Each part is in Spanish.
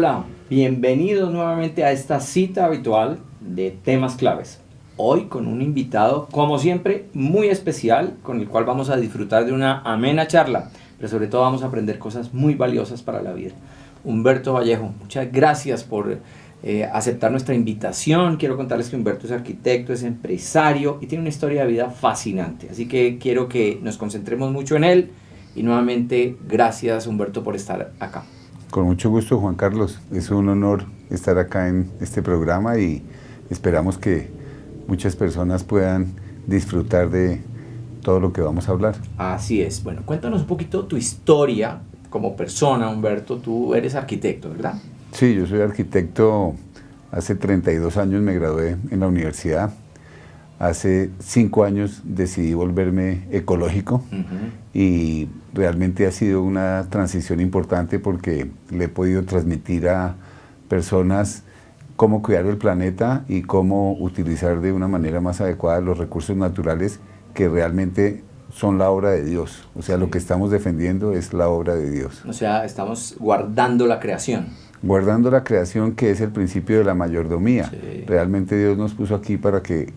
Hola, bienvenidos nuevamente a esta cita habitual de temas claves. Hoy con un invitado, como siempre, muy especial, con el cual vamos a disfrutar de una amena charla, pero sobre todo vamos a aprender cosas muy valiosas para la vida. Humberto Vallejo, muchas gracias por aceptar nuestra invitación. Quiero contarles que Humberto es arquitecto, es empresario y tiene una historia de vida fascinante. Así que quiero que nos concentremos mucho en él y nuevamente gracias, Humberto, por estar acá. Con mucho gusto, Juan Carlos. Es un honor estar acá en este programa y esperamos que muchas personas puedan disfrutar de todo lo que vamos a hablar. Así es. Bueno, cuéntanos un poquito tu historia como persona, Humberto. Tú eres arquitecto, ¿verdad? Sí, yo soy arquitecto. Hace 32 años me gradué en la universidad. Hace 5 años decidí volverme ecológico y realmente ha sido una transición importante porque le he podido transmitir a personas cómo cuidar el planeta y cómo utilizar de una manera más adecuada los recursos naturales que realmente son la obra de Dios. O sea, lo que estamos defendiendo es la obra de Dios. O sea, estamos guardando la creación. Guardando la creación, que es el principio de la mayordomía. Sí. Realmente Dios nos puso aquí para que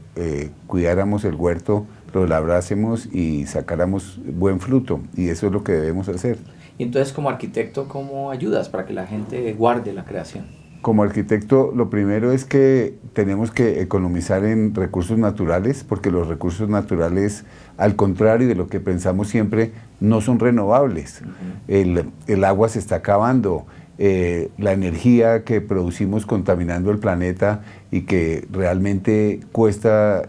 cuidáramos el huerto, lo labrásemos y sacáramos buen fruto, y eso es lo que debemos hacer. Y entonces, como arquitecto, ¿cómo ayudas para que la gente guarde la creación? Como arquitecto, lo primero es que tenemos que economizar en recursos naturales, porque los recursos naturales, al contrario de lo que pensamos siempre, no son renovables. El agua se está acabando. La energía que producimos contaminando el planeta y que realmente cuesta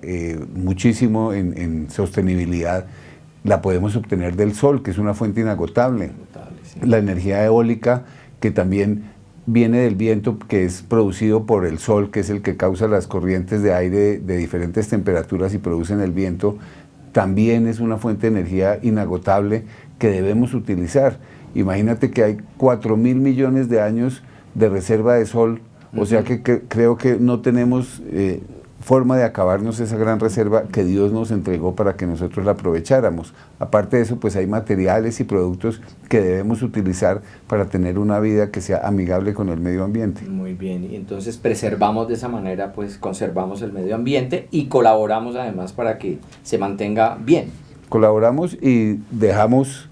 muchísimo en sostenibilidad, la podemos obtener del sol, que es una fuente inagotable. Sí. La energía eólica, que también viene del viento, que es producido por el sol, que es el que causa las corrientes de aire de diferentes temperaturas y producen el viento, también es una fuente de energía inagotable que debemos utilizar. Imagínate que hay 4.000 millones de años de reserva de sol, o sea que creo que no tenemos forma de acabarnos esa gran reserva que Dios nos entregó para que nosotros la aprovecháramos. Aparte de eso, pues hay materiales y productos que debemos utilizar para tener una vida que sea amigable con el medio ambiente. Muy bien, y entonces preservamos de esa manera, pues conservamos el medio ambiente y colaboramos además para que se mantenga bien. Colaboramos y dejamos.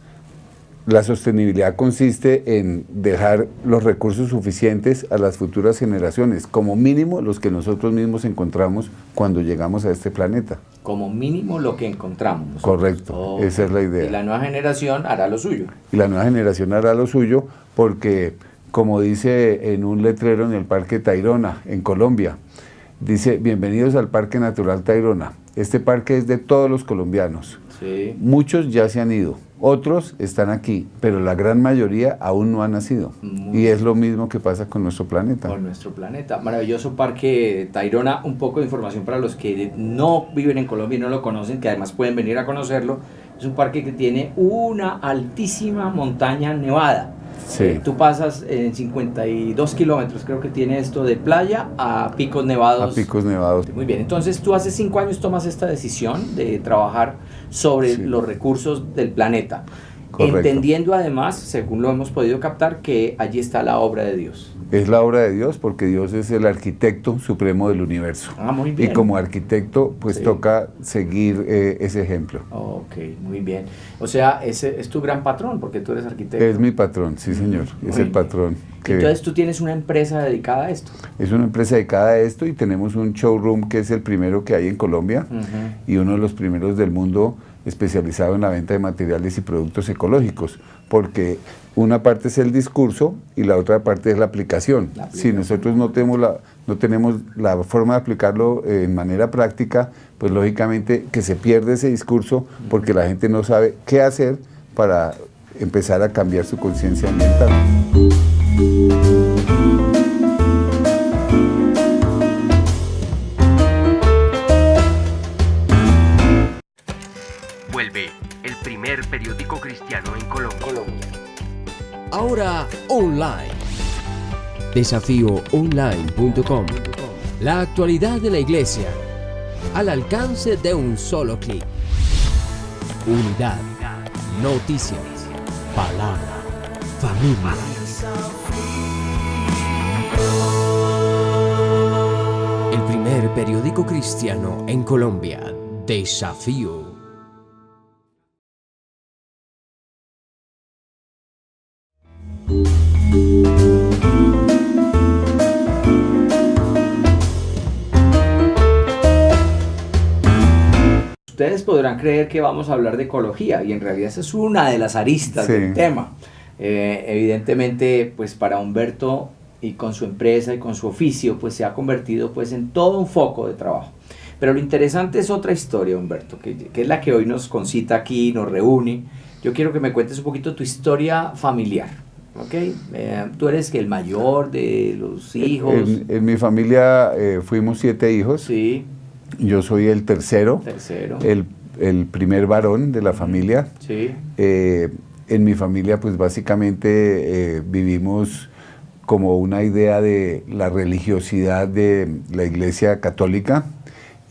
La sostenibilidad consiste en dejar los recursos suficientes a las futuras generaciones, como mínimo los que nosotros mismos encontramos cuando llegamos a este planeta. Como mínimo lo que encontramos nosotros. Correcto, esa es la idea. Y la nueva generación hará lo suyo. Y la nueva generación hará lo suyo porque, como dice en un letrero en el Parque Tayrona, en Colombia, dice: bienvenidos al Parque Natural Tayrona. Este parque es de todos los colombianos. Sí. Muchos ya se han ido, otros están aquí, pero la gran mayoría aún no han nacido. Y es lo mismo que pasa con nuestro planeta. Con nuestro planeta. Maravilloso Parque Tayrona. Un poco de información para los que no viven en Colombia y no lo conocen, que además pueden venir a conocerlo. Es un parque que tiene una altísima montaña nevada. Sí. Tú pasas en 52 kilómetros, creo que tiene esto, de playa a picos nevados. A picos nevados. Muy bien, entonces tú hace 5 años tomas esta decisión de trabajar sobre los recursos del planeta. Correcto. Entendiendo además, según lo hemos podido captar, que allí está la obra de Dios. Es la obra de Dios porque Dios es el arquitecto supremo del universo. Muy bien. Y como arquitecto, pues toca seguir ese ejemplo. Ok, muy bien. O sea, ese es tu gran patrón porque tú eres arquitecto. Es mi patrón, sí señor, es el patrón. Entonces tú tienes una empresa dedicada a esto. Es una empresa dedicada a esto y tenemos un showroom que es el primero que hay en Colombia y uno de los primeros del mundo especializado en la venta de materiales y productos ecológicos, porque una parte es el discurso y la otra parte es la aplicación. Si nosotros no tenemos la forma de aplicarlo en manera práctica, pues lógicamente que se pierde ese discurso porque la gente no sabe qué hacer para empezar a cambiar su conciencia ambiental. Vuelve el primer periódico cristiano en Colombia. Ahora online. Desafíoonline.com. La actualidad de la iglesia al alcance de un solo clic. Unidad, noticias, palabra, familia. primer periódico cristiano en Colombia, Desafío. Ustedes podrán creer que vamos a hablar de ecología y en realidad esa es una de las aristas del tema. Evidentemente, pues para Humberto y con su empresa y con su oficio, pues se ha convertido pues en todo un foco de trabajo. Pero lo interesante es otra historia, Humberto, que es la que hoy nos concita aquí, nos reúne. Yo quiero que me cuentes un poquito tu historia familiar, ¿ok? Tú eres el mayor de los hijos. En mi familia fuimos 7 hijos. Sí. Yo soy el tercero. El primer varón de la familia. Sí. En mi familia, pues básicamente vivimos como una idea de la religiosidad de la Iglesia Católica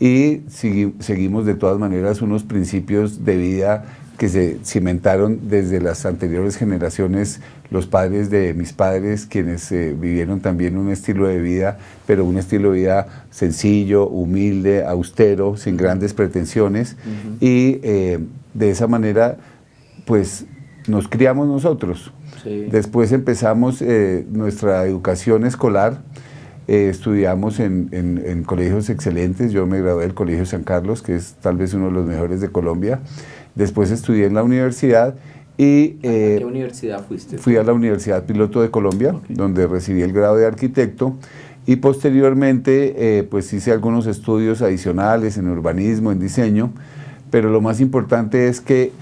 y seguimos de todas maneras unos principios de vida que se cimentaron desde las anteriores generaciones, los padres de mis padres, quienes vivieron también un estilo de vida, pero un estilo de vida sencillo, humilde, austero, sin grandes pretensiones, y de esa manera, pues, nos criamos nosotros. Sí. Después empezamos nuestra educación escolar, estudiamos en colegios excelentes. Yo me gradué del Colegio San Carlos, que es tal vez uno de los mejores de Colombia. Después estudié en la universidad y... ¿A qué universidad fuiste? Fui a la Universidad Piloto de Colombia, donde recibí el grado de arquitecto, y posteriormente pues hice algunos estudios adicionales en urbanismo, en diseño, pero lo más importante es que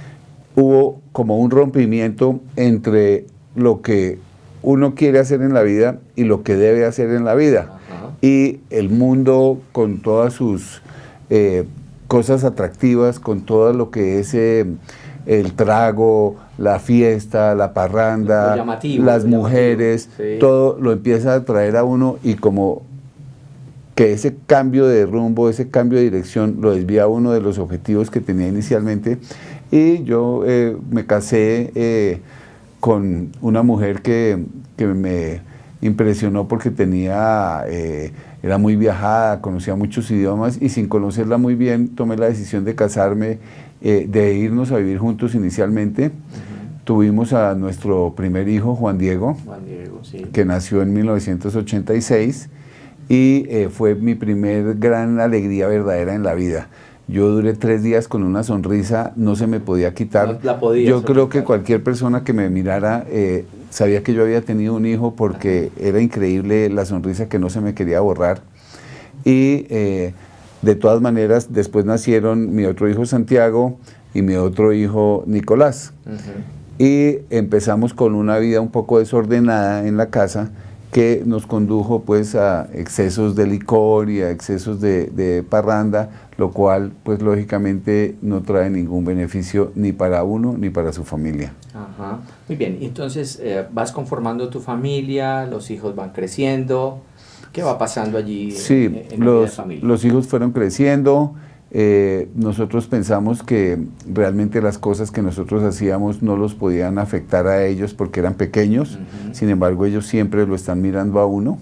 hubo como un rompimiento entre lo que uno quiere hacer en la vida y lo que debe hacer en la vida. Ajá. Y el mundo con todas sus cosas atractivas, con todo lo que es el trago, la fiesta, la parranda, llamativo, las mujeres, sí. Todo lo empieza a atraer a uno y como que ese cambio de rumbo, ese cambio de dirección lo desvía a uno de los objetivos que tenía inicialmente. Y yo me casé con una mujer que me impresionó porque era muy viajada, conocía muchos idiomas y sin conocerla muy bien tomé la decisión de casarme, de irnos a vivir juntos inicialmente. Tuvimos a nuestro primer hijo, Juan Diego, sí. Que nació en 1986 y fue mi primer gran alegría verdadera en la vida. Yo duré 3 días con una sonrisa, no se me podía quitar. Yo creo que cualquier persona que me mirara sabía que yo había tenido un hijo porque era increíble la sonrisa que no se me quería borrar. Y de todas maneras, después nacieron mi otro hijo Santiago y mi otro hijo Nicolás. Y empezamos con una vida un poco desordenada en la casa que nos condujo pues a excesos de licor y a excesos de parranda, lo cual pues lógicamente no trae ningún beneficio ni para uno ni para su familia. Ajá. Muy bien, entonces vas conformando tu familia, los hijos van creciendo, ¿qué va pasando allí? Sí, en la vida de familia? Los hijos fueron creciendo. Nosotros pensamos que realmente las cosas que nosotros hacíamos no los podían afectar a ellos porque eran pequeños. Sin embargo, ellos siempre lo están mirando a uno.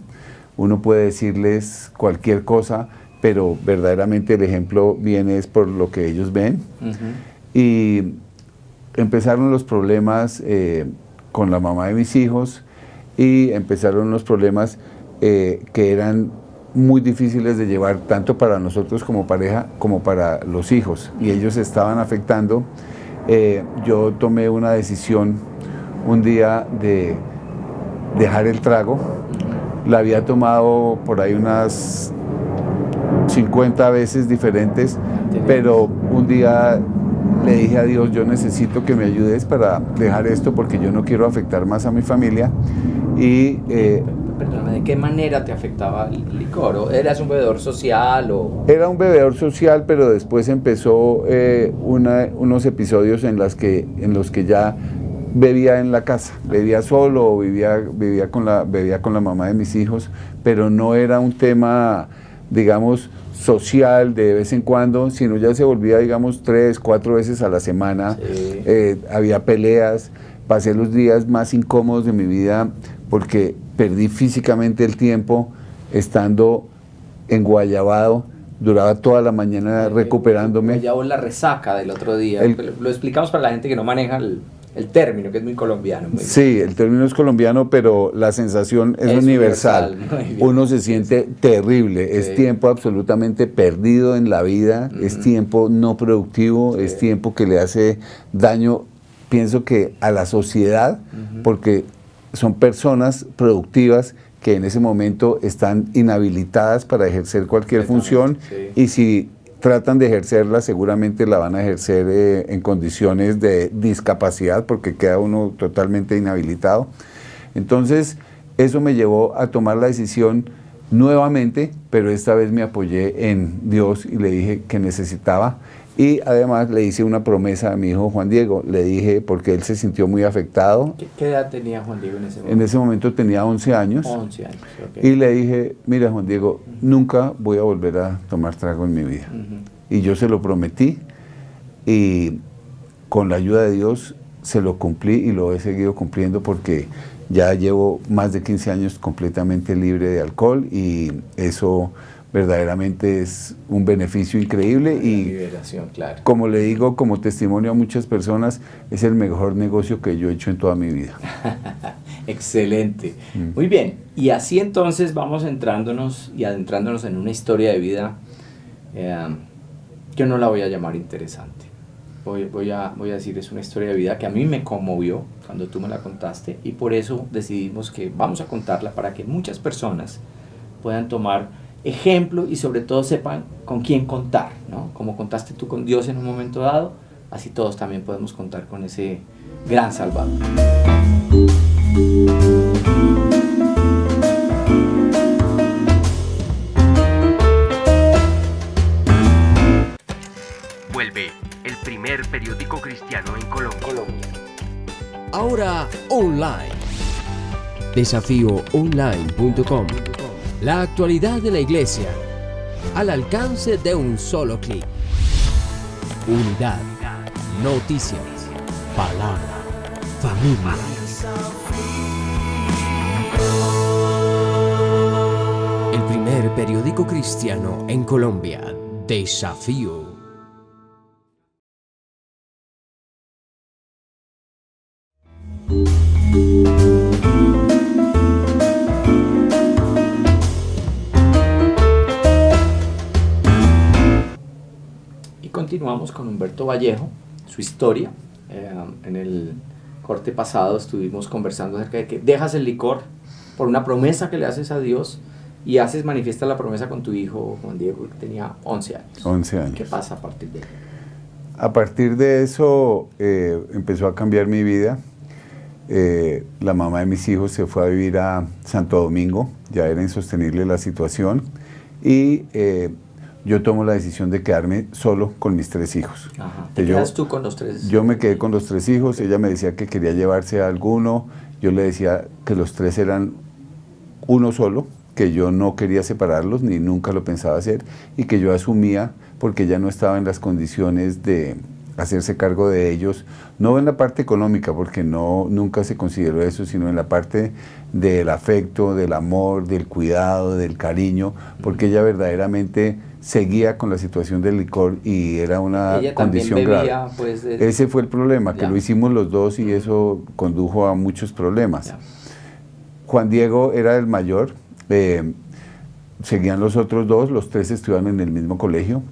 Uno puede decirles cualquier cosa, pero verdaderamente el ejemplo viene es por lo que ellos ven. Y empezaron los problemas con la mamá de mis hijos y empezaron los problemas que eran muy difíciles de llevar tanto para nosotros como pareja como para los hijos y ellos estaban afectando. Yo tomé una decisión un día de dejar el trago. La había tomado por ahí unas 50 veces diferentes, pero un día le dije a Dios, yo necesito que me ayudes para dejar esto porque yo no quiero afectar más a mi familia. Y perdóname, ¿de qué manera te afectaba el licor? ¿Eras un bebedor social? Era un bebedor social, pero después empezó unos episodios en los que ya bebía en la casa, bebía solo, bebía con la mamá de mis hijos, pero no era un tema, digamos, social de vez en cuando, sino ya se volvía, digamos, 3, 4 veces a la semana. Sí. Había peleas, pasé los días más incómodos de mi vida porque perdí físicamente el tiempo estando enguayabado, duraba toda la mañana recuperándome. Ya vos la resaca del otro día. Lo explicamos para la gente que no maneja el término, que es muy colombiano. Sí, el término es colombiano, pero la sensación es universal. Uno se siente terrible, es tiempo absolutamente perdido en la vida, es tiempo no productivo, es tiempo que le hace daño, pienso que a la sociedad, porque son personas productivas que en ese momento están inhabilitadas para ejercer cualquier función, y si tratan de ejercerla, seguramente la van a ejercer en condiciones de discapacidad, porque queda uno totalmente inhabilitado. Entonces, eso me llevó a tomar la decisión nuevamente, pero esta vez me apoyé en Dios y le dije que necesitaba. Y además le hice una promesa a mi hijo Juan Diego, le dije, porque él se sintió muy afectado. ¿Qué edad tenía Juan Diego en ese momento? En ese momento tenía 11 años. 11 años, okay. Y le dije, mira Juan Diego, nunca voy a volver a tomar trago en mi vida. Y yo se lo prometí, y con la ayuda de Dios se lo cumplí y lo he seguido cumpliendo, porque ya llevo más de 15 años completamente libre de alcohol, y eso verdaderamente es un beneficio increíble. Y liberación, claro. Como le digo como testimonio a muchas personas, es el mejor negocio que yo he hecho en toda mi vida. Excelente. Muy bien, y así entonces vamos entrándonos y adentrándonos en una historia de vida. Yo no la voy a llamar interesante. Voy a decir, es una historia de vida que a mí me conmovió cuando tú me la contaste, y por eso decidimos que vamos a contarla para que muchas personas puedan tomar ejemplo y sobre todo sepan con quién contar, ¿no? Como contaste tú con Dios en un momento dado, así todos también podemos contar con ese gran Salvador. Vuelve el primer periódico cristiano en Colombia. Ahora online. Desafíoonline.com. La actualidad de la iglesia al alcance de un solo clic. Unidad, noticias, palabra, familia. El primer periódico cristiano en Colombia. Desafío. Continuamos con Humberto Vallejo, su historia. En el corte pasado estuvimos conversando acerca de que dejas el licor por una promesa que le haces a Dios, y haces manifiesta la promesa con tu hijo Juan Diego, que tenía 11 años. 11 años. ¿Qué pasa a partir de eso? A partir de eso empezó a cambiar mi vida. La mamá de mis hijos se fue a vivir a Santo Domingo, ya era insostenible la situación, y yo tomo la decisión de quedarme solo con mis 3 hijos. Ajá. ¿Te quedas tú con los 3? Yo me quedé con los 3 hijos, ella me decía que quería llevarse a alguno, yo le decía que los 3 eran uno solo, que yo no quería separarlos, ni nunca lo pensaba hacer, y que yo asumía, porque ella no estaba en las condiciones de hacerse cargo de ellos, no en la parte económica, porque nunca se consideró eso, sino en la parte del afecto, del amor, del cuidado, del cariño, porque ella verdaderamente seguía con la situación del licor y era una condición grave. Pues, ese fue el problema, que lo hicimos los dos y eso condujo a muchos problemas. Ya. Juan Diego era el mayor, seguían los otros 2, los 3 estudiaban en el mismo colegio.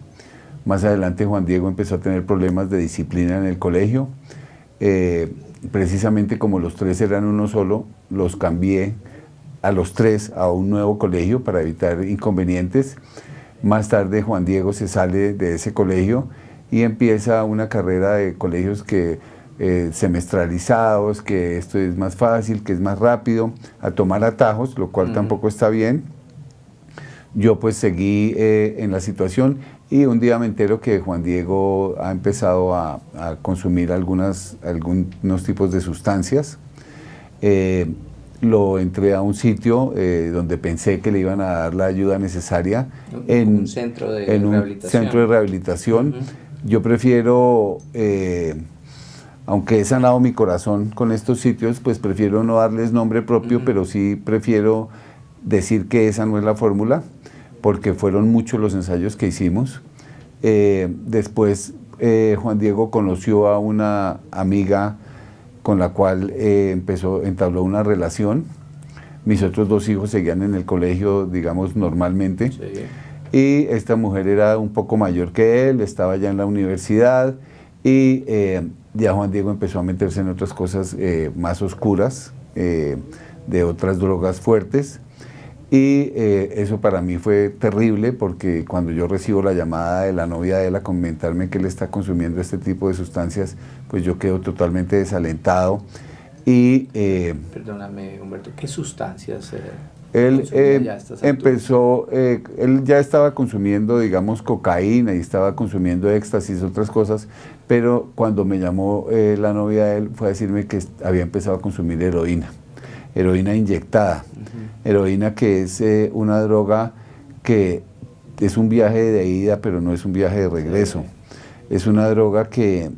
Más adelante Juan Diego empezó a tener problemas de disciplina en el colegio. Precisamente como los 3 eran uno solo, los cambié a los 3 a un nuevo colegio para evitar inconvenientes. Más tarde Juan Diego se sale de ese colegio y empieza una carrera de colegios que semestralizados, que esto es más fácil, que es más rápido, a tomar atajos, lo cual tampoco está bien. Yo pues seguí en la situación y un día me entero que Juan Diego ha empezado a consumir algunos tipos de sustancias. Lo entré a un sitio donde pensé que le iban a dar la ayuda necesaria en un centro de rehabilitación. Yo prefiero, aunque he sanado mi corazón con estos sitios, pues prefiero no darles nombre propio, pero sí prefiero decir que esa no es la fórmula, porque fueron muchos los ensayos que hicimos. Después Juan Diego conoció a una amiga con la cual entabló una relación. Mis otros 2 hijos seguían en el colegio, digamos, normalmente. Sí. Y esta mujer era un poco mayor que él, estaba ya en la universidad y ya Juan Diego empezó a meterse en otras cosas más oscuras, de otras drogas fuertes. Y eso para mí fue terrible porque cuando yo recibo la llamada de la novia de él a comentarme que él está consumiendo este tipo de sustancias, pues yo quedo totalmente desalentado. Y Perdóname, Humberto, ¿qué sustancias? Él consumía ya a estas empezó, él ya estaba consumiendo, digamos, cocaína y estaba consumiendo éxtasis, otras cosas, pero cuando me llamó la novia de él fue a decirme que había empezado a consumir heroína inyectada, heroína que es una droga que es un viaje de ida, pero no es un viaje de regreso. Es una droga que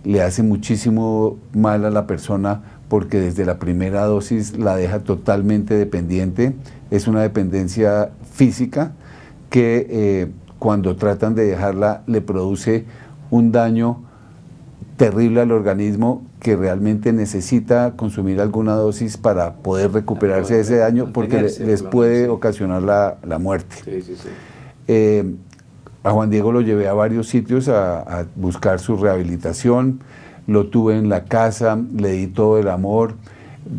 le hace muchísimo mal a la persona porque desde la primera dosis la deja totalmente dependiente. Es una dependencia física que cuando tratan de dejarla le produce un daño terrible al organismo que realmente necesita consumir alguna dosis para poder recuperarse de ese daño porque les puede ocasionar la muerte. A Juan Diego lo llevé a varios sitios a buscar su rehabilitación, lo tuve en la casa, le di todo el amor,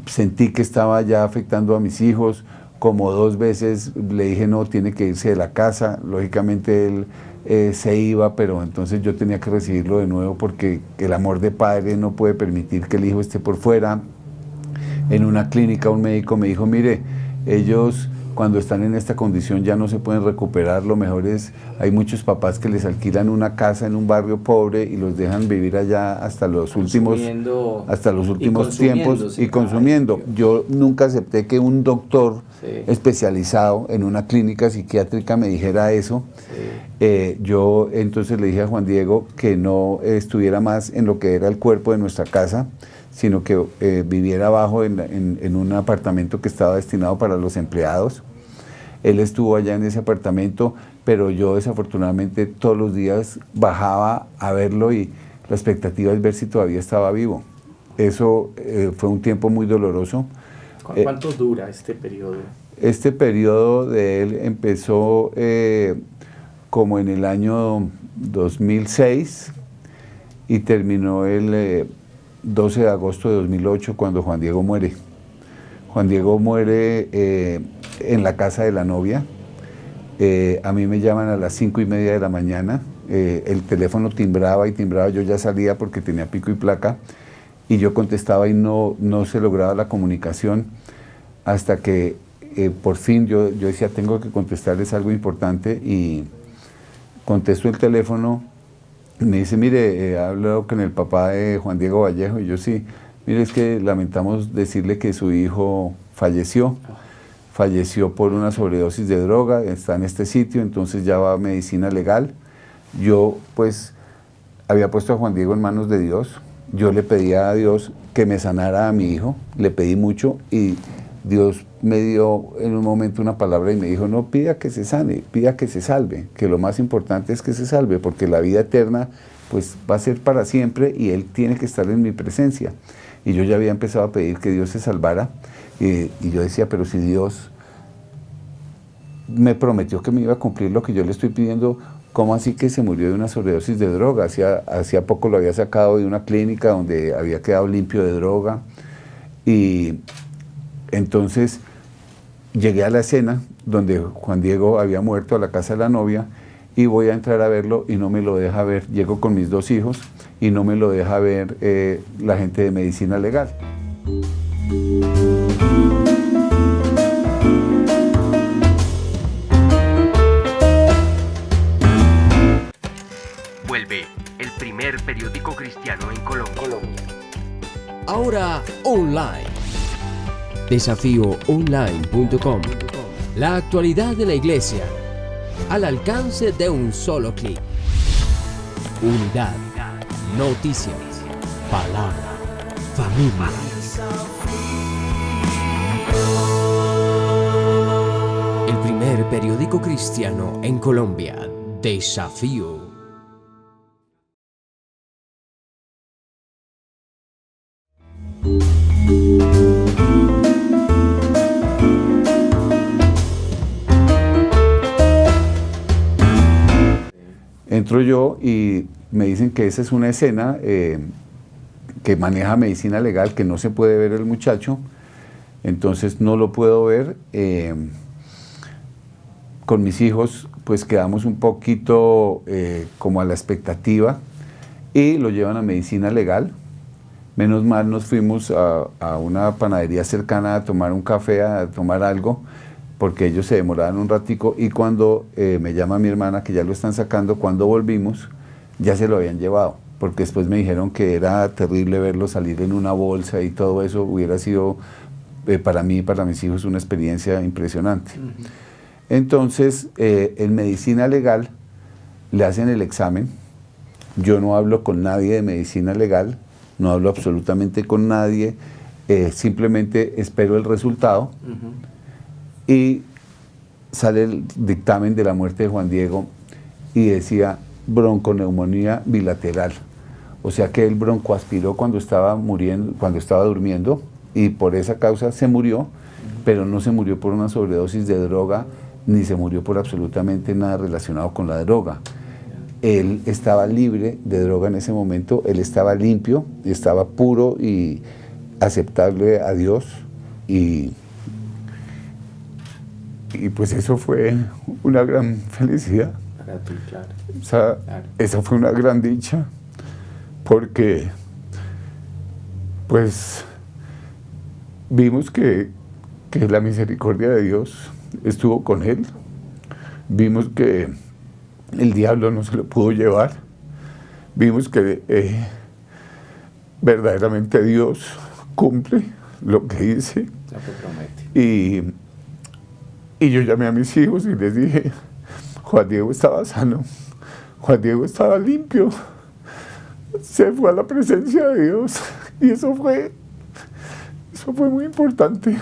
sentí que estaba ya afectando a mis hijos, como 2 veces le dije no, tiene que irse de la casa, lógicamente él se iba, pero entonces yo tenía que recibirlo de nuevo porque el amor de padre no puede permitir que el hijo esté por fuera. En una clínica un médico me dijo, mire, ellos cuando están en esta condición ya no se pueden recuperar, lo mejor es, hay muchos papás que les alquilan una casa en un barrio pobre y los dejan vivir allá hasta los últimos tiempos y consumiendo. Yo nunca acepté que un doctor especializado en una clínica psiquiátrica me dijera eso. Yo entonces le dije a Juan Diego que no estuviera más en lo que era el cuerpo de nuestra casa, sino que viviera abajo en un apartamento que estaba destinado para los empleados. Él estuvo allá en ese apartamento, pero yo desafortunadamente todos los días bajaba a verlo y la expectativa es ver si todavía estaba vivo. Eso fue un tiempo muy doloroso. ¿Cuánto dura este periodo? Este periodo de él empezó como en el año 2006 y terminó el 12 de agosto de 2008 cuando Juan Diego muere. Juan Diego muere en la casa de la novia. A mí me llaman a las 5:30 de la mañana. El teléfono timbraba y timbraba, yo ya salía porque tenía pico y placa y yo contestaba y no se lograba la comunicación hasta que por fin yo decía tengo que contestarles algo importante y contesto el teléfono. Me dice, mire, he hablado con el papá de Juan Diego Vallejo y yo sí, mire, es que lamentamos decirle que su hijo falleció por una sobredosis de droga, está en este sitio, entonces ya va a medicina legal. Yo pues había puesto a Juan Diego en manos de Dios, yo le pedía a Dios que me sanara a mi hijo, le pedí mucho y Dios me dio en un momento una palabra y me dijo, no pida que se sane, pida que se salve, que lo más importante es que se salve, porque la vida eterna pues va a ser para siempre y Él tiene que estar en mi presencia. Y yo ya había empezado a pedir que Dios se salvara y yo decía, pero si Dios me prometió que me iba a cumplir lo que yo le estoy pidiendo, ¿cómo así que se murió de una sobredosis de droga? Hacía poco lo había sacado de una clínica donde había quedado limpio de droga y entonces llegué a la escena donde Juan Diego había muerto, a la casa de la novia, y voy a entrar a verlo y no me lo deja ver. Llego con mis 2 hijos y no me lo deja ver la gente de medicina legal. Vuelve el primer periódico cristiano en Colombia. Ahora online. Desafíoonline.com. La actualidad de la iglesia al alcance de un solo clic. Unidad, noticias, palabra, familia. El primer primer periódico cristiano en Colombia, Desafío. Entro yo y me dicen que esa es una escena que maneja medicina legal, que no se puede ver el muchacho, entonces no lo puedo ver. Con mis hijos pues quedamos un poquito como a la expectativa y lo llevan a medicina legal. Menos mal nos fuimos a una panadería cercana a tomar un café, a tomar algo, porque ellos se demoraban un ratico, y cuando me llama mi hermana que ya lo están sacando, cuando volvimos ya se lo habían llevado, porque después me dijeron que era terrible verlo salir en una bolsa y todo eso. Hubiera sido para mí y para mis hijos una experiencia impresionante. Entonces en medicina legal le hacen el examen. Yo no hablo con nadie de medicina legal, no hablo absolutamente con nadie, simplemente espero el resultado. Y sale el dictamen de la muerte de Juan Diego y decía bronconeumonía bilateral, o sea que él broncoaspiró cuando estaba muriendo, cuando estaba durmiendo, y por esa causa se murió, pero no se murió por una sobredosis de droga, ni se murió por absolutamente nada relacionado con la droga. Él estaba libre de droga en ese momento, él estaba limpio, estaba puro y aceptable a Dios, y pues eso fue una gran felicidad. Para ti, claro. Esa fue una gran dicha, porque pues vimos que la misericordia de Dios estuvo con él, vimos que el diablo no se lo pudo llevar, vimos que verdaderamente Dios cumple lo que dice. Lo que promete. Y yo llamé a mis hijos y les dije, Juan Diego estaba sano, Juan Diego estaba limpio, se fue a la presencia de Dios, y eso fue muy importante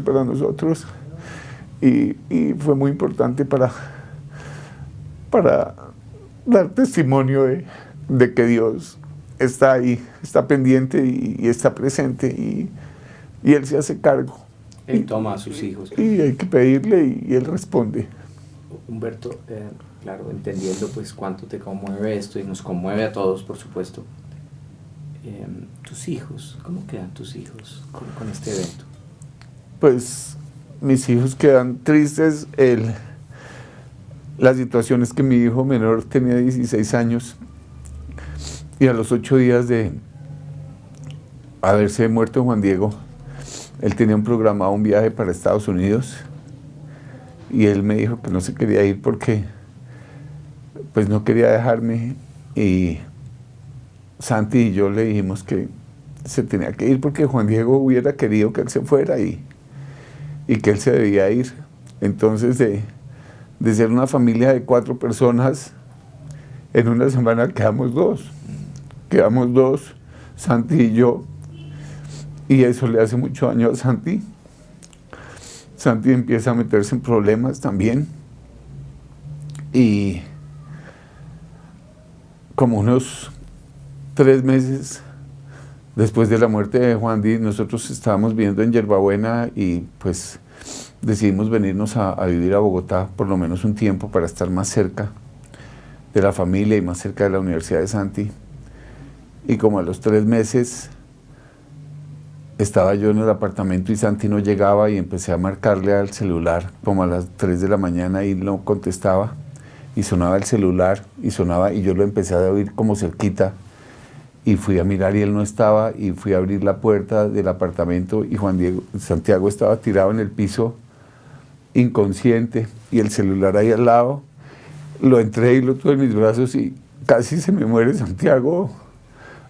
para nosotros, y fue muy importante para dar testimonio de que Dios está ahí, está pendiente y está presente, y Él se hace cargo. Él toma a sus hijos. Y hay que pedirle y Él responde. Humberto, claro, entendiendo pues cuánto te conmueve esto, y nos conmueve a todos, por supuesto. ¿Tus hijos? ¿Cómo quedan tus hijos con este evento? Pues mis hijos quedan tristes. La situación es que mi hijo menor tenía 16 años y a los 8 días de haberse muerto Juan Diego, él tenía programado un viaje para Estados Unidos, y él me dijo que no se quería ir porque pues no quería dejarme, y Santi y yo le dijimos que se tenía que ir porque Juan Diego hubiera querido que él se fuera y que él se debía ir. Entonces de ser una familia de 4 personas, en una semana quedamos dos, Santi y yo. Y eso le hace mucho daño a Santi. Santi empieza a meterse en problemas también. Y como unos 3 meses después de la muerte de Juan Di, nosotros estábamos viviendo en Yerbabuena, y pues decidimos venirnos a vivir a Bogotá por lo menos un tiempo para estar más cerca de la familia y más cerca de la Universidad de Santi. Y como a los 3 meses estaba yo en el apartamento y Santi no llegaba, y empecé a marcarle al celular como a las 3 de la mañana y no contestaba, y sonaba el celular y sonaba, y yo lo empecé a oír como cerquita, y fui a mirar y él no estaba, y fui a abrir la puerta del apartamento y Santiago estaba tirado en el piso inconsciente, y el celular ahí al lado. Lo entré y lo tuve en mis brazos, y casi se me muere Santiago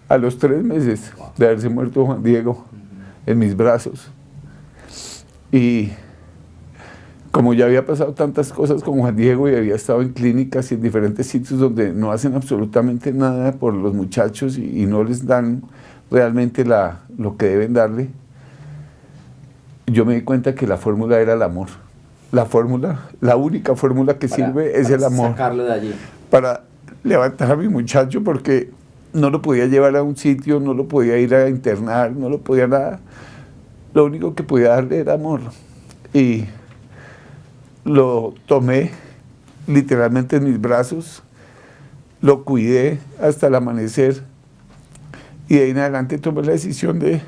a los 3 meses de haberse muerto Juan Diego, en mis brazos. Y como ya había pasado tantas cosas con Juan Diego, y había estado en clínicas y en diferentes sitios donde no hacen absolutamente nada por los muchachos, y no les dan realmente lo que deben darle, yo me di cuenta que la fórmula era el amor. la fórmula, la única fórmula que sirve es el amor. Sacarlo de allí. Para levantar a mi muchacho, porque no lo podía llevar a un sitio, no lo podía ir a internar, no lo podía nada. Lo único que podía darle era amor. Y lo tomé literalmente en mis brazos, lo cuidé hasta el amanecer y de ahí en adelante tomé la decisión de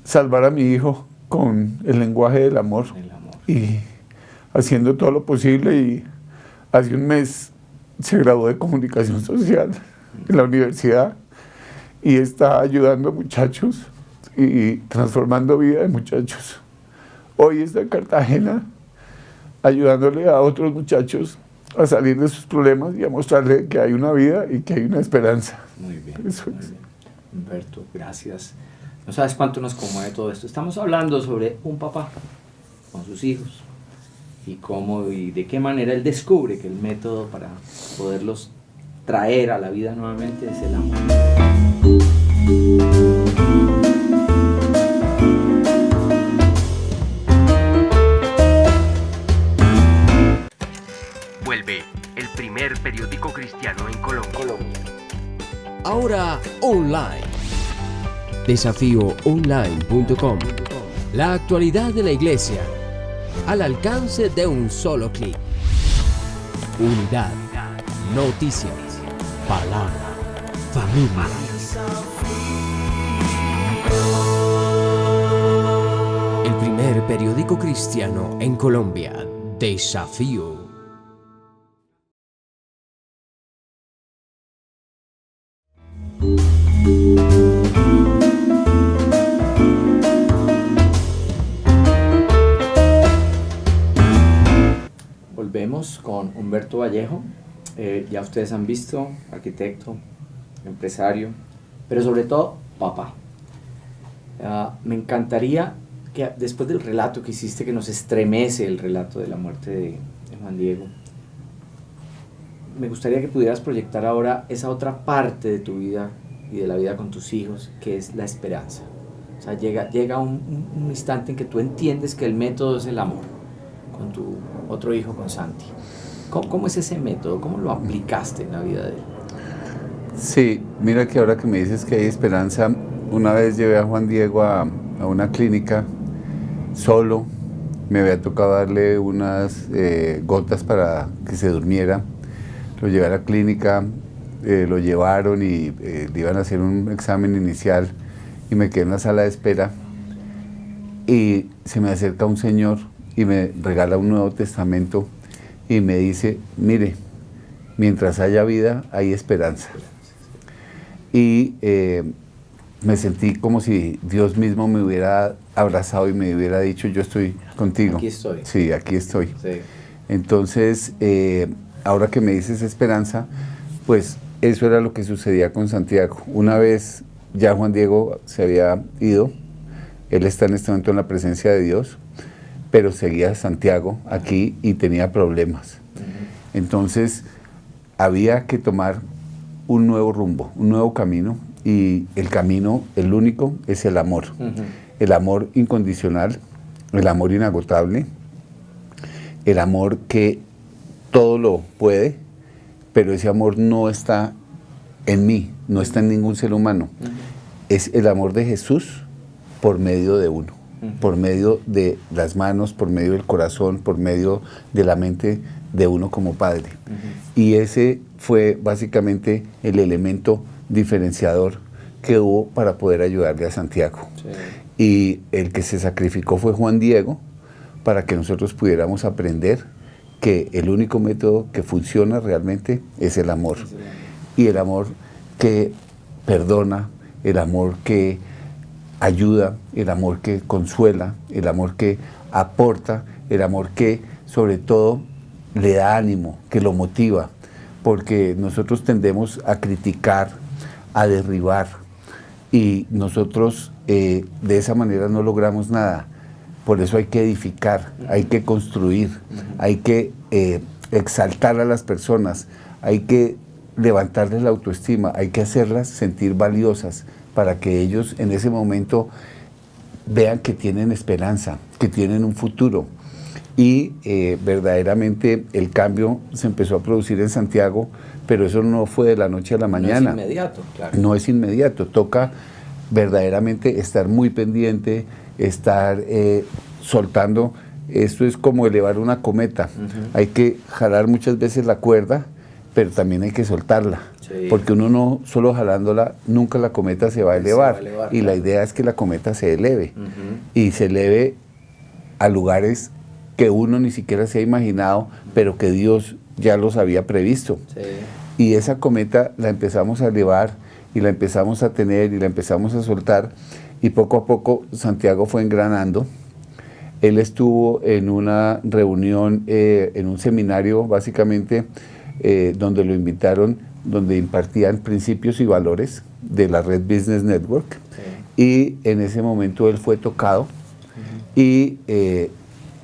salvar a mi hijo con el lenguaje del amor. Y haciendo todo lo posible, y hace un mes se graduó de comunicación social en la universidad y está ayudando a muchachos y transformando vida de muchachos. Hoy está en Cartagena ayudándole a otros muchachos a salir de sus problemas y a mostrarle que hay una vida y que hay una esperanza. Muy bien. Eso Muy es. bien. Humberto, gracias. No sabes cuánto nos conmueve todo esto. Estamos hablando sobre un papá con sus hijos y cómo y de qué manera él descubre que el método para poderlos traer a la vida nuevamente es el amor. Vuelve el primer periódico cristiano en Colombia. Ahora online. Desafíoonline.com. La actualidad de la iglesia al alcance de un solo clic. Unidad, noticias, palabra, familia. El primer periódico cristiano en Colombia. Desafío. Volvemos con Humberto Vallejo. Ya ustedes han visto, arquitecto, empresario, pero sobre todo papá. Me encantaría que después del relato que hiciste, que nos estremece el relato de la muerte de Juan Diego, me gustaría que pudieras proyectar ahora esa otra parte de tu vida y de la vida con tus hijos, que es la esperanza. O sea, llega un instante en que tú entiendes que el método es el amor, con tu otro hijo, con Santi. ¿Cómo es ese método? ¿Cómo lo aplicaste en la vida de él? Sí, mira que ahora que me dices que hay esperanza, una vez llevé a Juan Diego a una clínica solo, me había tocado darle unas gotas para que se durmiera, lo llevé a la clínica, lo llevaron y le iban a hacer un examen inicial y me quedé en la sala de espera y se me acerca un señor y me regala un Nuevo Testamento y me dice, mire, mientras haya vida hay esperanza. Y me sentí como si Dios mismo me hubiera abrazado y me hubiera dicho, yo estoy contigo. Aquí estoy. Sí, aquí estoy. Sí. Entonces, ahora que me dices esperanza, pues eso era lo que sucedía con Santiago. Una vez ya Juan Diego se había ido, él está en este momento en la presencia de Dios, pero seguía Santiago aquí y tenía problemas. Entonces, había que tomar un nuevo rumbo, un nuevo camino, y el camino, el único, es el amor. El amor incondicional, el amor inagotable, el amor que todo lo puede, pero ese amor no está en mí, no está en ningún ser humano. Es el amor de Jesús por medio de uno, por medio de las manos, por medio del corazón, por medio de la mente de uno como padre. Y ese fue básicamente el elemento diferenciador que hubo para poder ayudarle a Santiago. Sí. Y el que se sacrificó fue Juan Diego, para que nosotros pudiéramos aprender que el único método que funciona realmente es el amor. Y el amor que perdona, el amor que ayuda, el amor que consuela, el amor que aporta, el amor que sobre todo le da ánimo, que lo motiva, porque nosotros tendemos a criticar, a derribar, y nosotros de esa manera no logramos nada. Por eso hay que edificar, hay que construir, hay que exaltar a las personas, hay que levantarles la autoestima, hay que hacerlas sentir valiosas para que ellos en ese momento vean que tienen esperanza, que tienen un futuro. y verdaderamente el cambio se empezó a producir en Santiago, pero eso no fue de la noche a la mañana. No es inmediato, claro. No es inmediato, toca verdaderamente estar muy pendiente, estar soltando. Esto es como elevar una cometa. Hay que jalar muchas veces la cuerda, pero también hay que soltarla, porque uno no solo jalándola, nunca la cometa se va a elevar, y la idea es que la cometa se eleve, y se eleve a lugares que uno ni siquiera se ha imaginado, pero que Dios ya los había previsto. Y esa cometa la empezamos a elevar, y la empezamos a tener, y la empezamos a soltar, y poco a poco Santiago fue engranando. Él estuvo en una reunión, en un seminario básicamente, donde lo invitaron, donde impartían principios y valores de la Red Business Network, y en ese momento él fue tocado y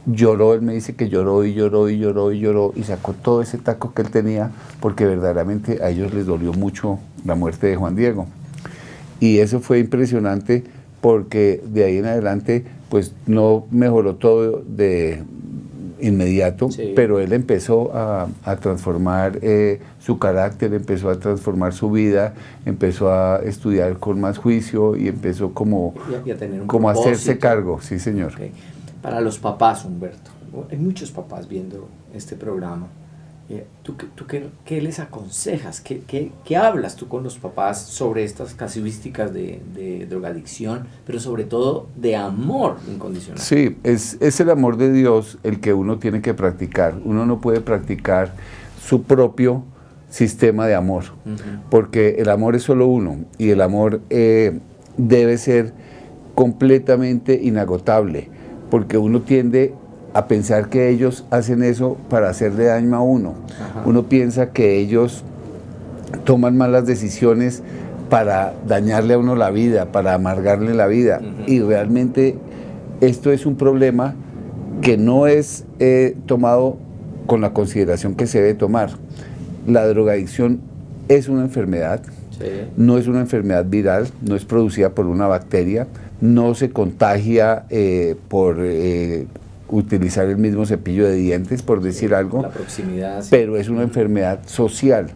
lloró. Él me dice que lloró y lloró y lloró y lloró, y sacó todo ese taco que él tenía, porque verdaderamente a ellos les dolió mucho la muerte de Juan Diego, y eso fue impresionante, porque de ahí en adelante pues no mejoró todo de inmediato, pero él empezó a transformar su carácter, empezó a transformar su vida, empezó a estudiar con más juicio, y empezó como a hacerse cargo. Sí, señor. Para los papás, Humberto, hay muchos papás viendo este programa. ¿Tú qué les aconsejas? ¿Qué hablas tú con los papás sobre estas casuísticas de drogadicción, pero sobre todo de amor incondicional? Sí, es el amor de Dios el que uno tiene que practicar. Uno no puede practicar su propio sistema de amor, porque el amor es solo uno, y el amor debe ser completamente inagotable, porque uno tiende a pensar que ellos hacen eso para hacerle daño a uno. Uno piensa que ellos toman malas decisiones para dañarle a uno la vida, para amargarle la vida, y realmente esto es un problema que no es tomado con la consideración que se debe tomar. La drogadicción es una enfermedad, no es una enfermedad viral, no es producida por una bacteria, no se contagia por utilizar el mismo cepillo de dientes, por decir algo, la proximidad, pero es una enfermedad social,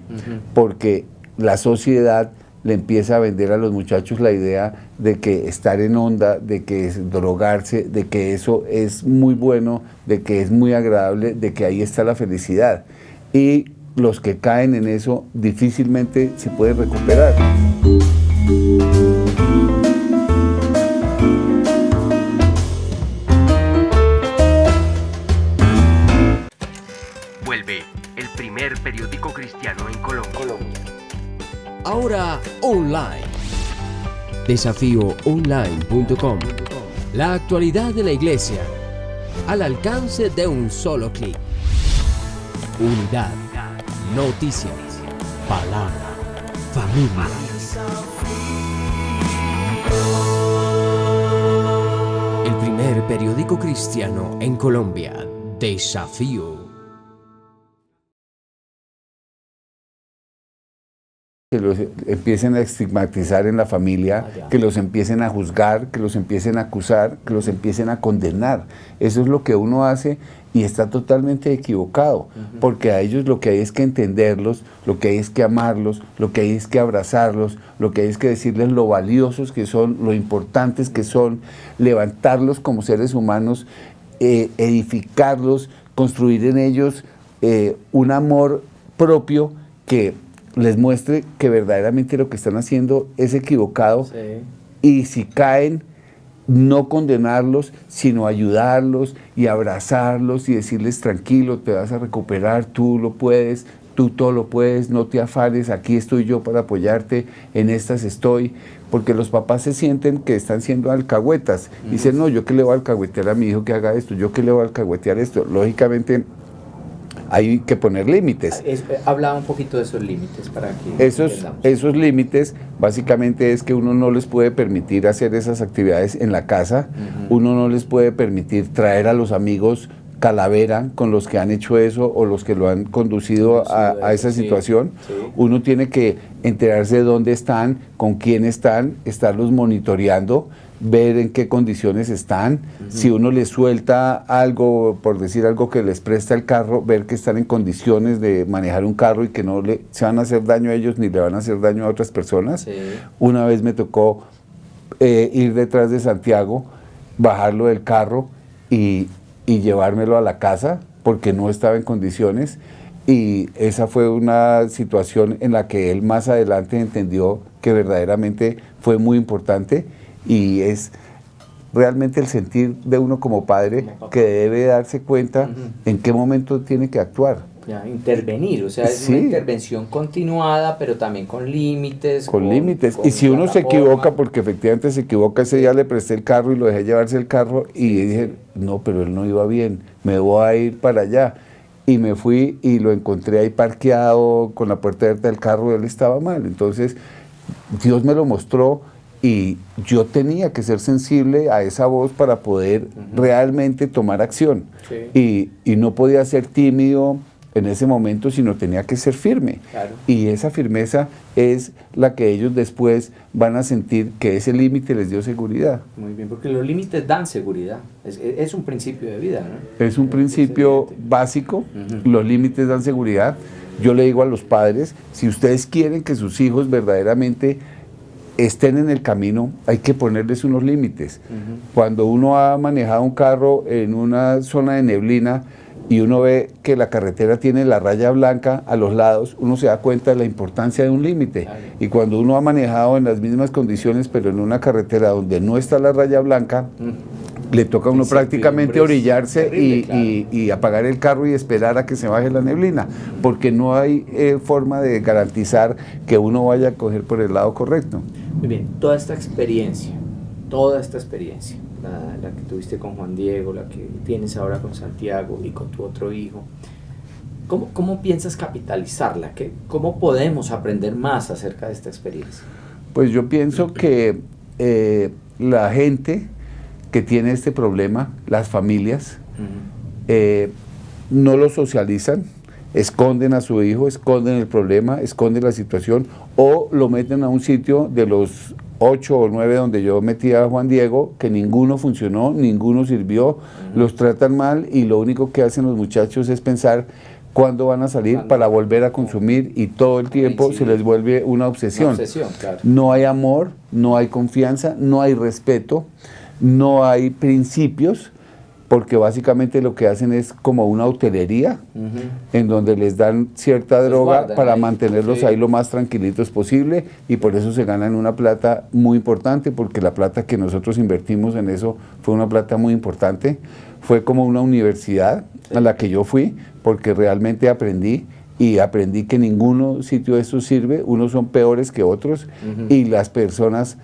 porque la sociedad le empieza a vender a los muchachos la idea de que estar en onda, de que es drogarse, de que eso es muy bueno, de que es muy agradable, de que ahí está la felicidad, y los que caen en eso difícilmente se pueden recuperar. Vuelve el primer periódico cristiano en Colombia. Ahora online. Desafíoonline.com. La actualidad de la iglesia al alcance de un solo clic. Unidad, noticias, palabra, familia. El primer periódico cristiano en Colombia. Desafío. Que los empiecen a estigmatizar en la familia, que los empiecen a juzgar, que los empiecen a acusar, que los empiecen a condenar. Eso es lo que uno hace, y está totalmente equivocado, porque a ellos lo que hay es que entenderlos, lo que hay es que amarlos, lo que hay es que abrazarlos, lo que hay es que decirles lo valiosos que son, lo importantes que son, levantarlos como seres humanos, edificarlos, construir en ellos un amor propio que les muestre que verdaderamente lo que están haciendo es equivocado, y si caen, no condenarlos, sino ayudarlos y abrazarlos y decirles: tranquilo, te vas a recuperar, tú lo puedes, tú todo lo puedes, no te afanes, aquí estoy yo para apoyarte, en estas estoy, porque los papás se sienten que están siendo alcahuetas, dicen: no, yo que le voy a alcahuetear a mi hijo que haga esto, yo que le voy a alcahuetear esto. Lógicamente hay que poner límites. Hablaba un poquito de esos límites para que esos límites básicamente es que uno no les puede permitir hacer esas actividades en la casa, uno no les puede permitir traer a los amigos calavera con los que han hecho eso o los que lo han conducido a esa situación. Uno tiene que enterarse de dónde están, con quién están, estarlos monitoreando, ver en qué condiciones están. Si uno les suelta algo, por decir algo que les presta el carro, ver que están en condiciones de manejar un carro y que no se van a hacer daño a ellos ni le van a hacer daño a otras personas. Sí. Una vez me tocó ir detrás de Santiago, bajarlo del carro y llevármelo a la casa porque no estaba en condiciones, y esa fue una situación en la que él más adelante entendió que verdaderamente fue muy importante, y es realmente el sentir de uno como padre que debe darse cuenta en qué momento tiene que actuar. Ya, intervenir, o sea, es Sí. una intervención continuada, pero también con límites. Con límites. con Y si uno se plataforma. equivoca, porque efectivamente se equivoca, ese día le presté el carro y lo dejé llevarse el carro y dije, no, pero él no iba bien, me voy a ir para allá. Y me fui y lo encontré ahí parqueado con la puerta abierta del carro, él estaba mal. Entonces, Dios me lo mostró y yo tenía que ser sensible a esa voz para poder realmente tomar acción. Sí. Y no podía ser tímido en ese momento, sino tenía que ser firme. Claro. Y esa firmeza es la que ellos después van a sentir que ese límite les dio seguridad. Muy bien, porque los límites dan seguridad. Es un principio de vida, ¿no? Es un principio evidente. básico, los límites dan seguridad. Yo le digo a los padres, si ustedes quieren que sus hijos verdaderamente estén en el camino, hay que ponerles unos límites. Cuando uno ha manejado un carro en una zona de neblina y uno ve que la carretera tiene la raya blanca a los lados, uno se da cuenta de la importancia de un límite. Claro. Y cuando uno ha manejado en las mismas condiciones, pero en una carretera donde no está la raya blanca, le toca a uno prácticamente Incertidumbre es orillarse terrible, claro. y apagar el carro y esperar a que se baje la neblina, porque no hay forma de garantizar que uno vaya a coger por el lado correcto. Muy bien, toda esta experiencia, la que tuviste con Juan Diego, la que tienes ahora con Santiago y con tu otro hijo, ¿cómo piensas capitalizarla? ¿Cómo podemos aprender más acerca de esta experiencia? Pues yo pienso que la gente que tiene este problema, las familias, no lo socializan, esconden a su hijo, esconden el problema, esconden la situación, o lo meten a un sitio de los 8 o 9 donde yo metí a Juan Diego, que ninguno funcionó, ninguno sirvió, los tratan mal y lo único que hacen los muchachos es pensar cuándo van a salir para volver a consumir, y todo el tiempo se les vuelve una obsesión. Una obsesión, claro. No hay amor, no hay confianza, no hay respeto, no hay principios, porque básicamente lo que hacen es como una hotelería, en donde les dan cierta droga guardan para ahí, mantenerlos sí. ahí lo más tranquilitos posible, y por eso se ganan una plata muy importante, porque la plata que nosotros invertimos en eso fue una plata muy importante. Fue como una universidad a la que yo fui, porque realmente aprendí que ninguno sitio de estos sirve, unos son peores que otros, y las personas,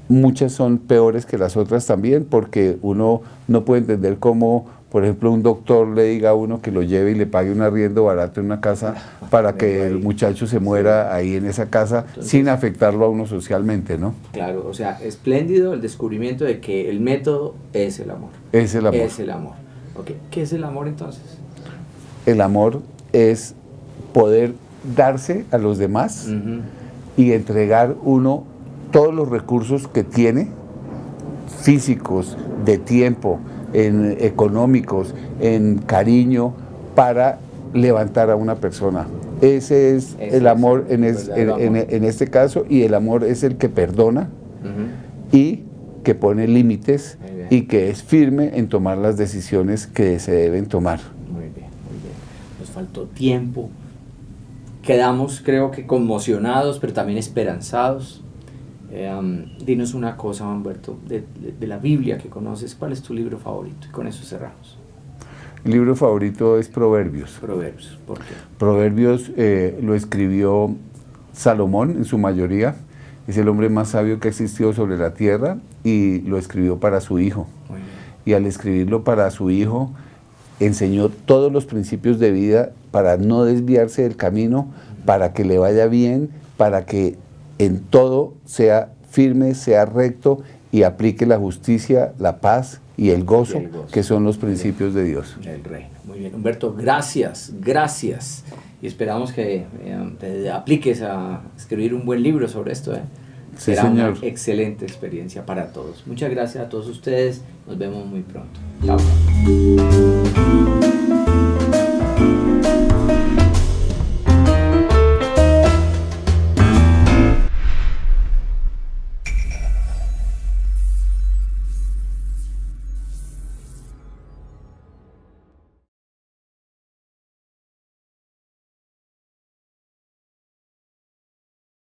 muchas son peores que las otras también, porque uno no puede entender cómo, por ejemplo, un doctor le diga a uno que lo lleve y le pague un arriendo barato en una casa para que el muchacho se muera ahí en esa casa. Entonces, sin afectarlo a uno socialmente, ¿no? Claro, o sea, espléndido el descubrimiento de que el método es el amor. Es el amor. Es el amor. Okay. ¿Qué es el amor entonces? El amor es poder darse a los demás y entregar uno todos los recursos que tiene, físicos, de tiempo, económicos, en cariño, para levantar a una persona. Ese es el amor en este caso, y el amor es el que perdona y que pone límites y que es firme en tomar las decisiones que se deben tomar. Muy bien, muy bien. Nos faltó tiempo. Quedamos, creo que conmocionados, pero también esperanzados. Dinos una cosa, Humberto, de la Biblia que conoces, ¿cuál es tu libro favorito? Y con eso cerramos. El libro favorito es Proverbios. Proverbios, ¿por qué? Proverbios lo escribió Salomón en su mayoría, es el hombre más sabio que ha existido sobre la tierra, y lo escribió para su hijo. Muy bien. Y al escribirlo para su hijo, enseñó todos los principios de vida para no desviarse del camino, para que le vaya bien, para que en todo sea firme, sea recto y aplique la justicia, la paz y el gozo, que son los principios de Dios. El reino. Muy bien, Humberto, gracias. Y esperamos que te apliques a escribir un buen libro sobre esto. Sí, será señor. una excelente experiencia para todos. Muchas gracias a todos ustedes, nos vemos muy pronto. Chao.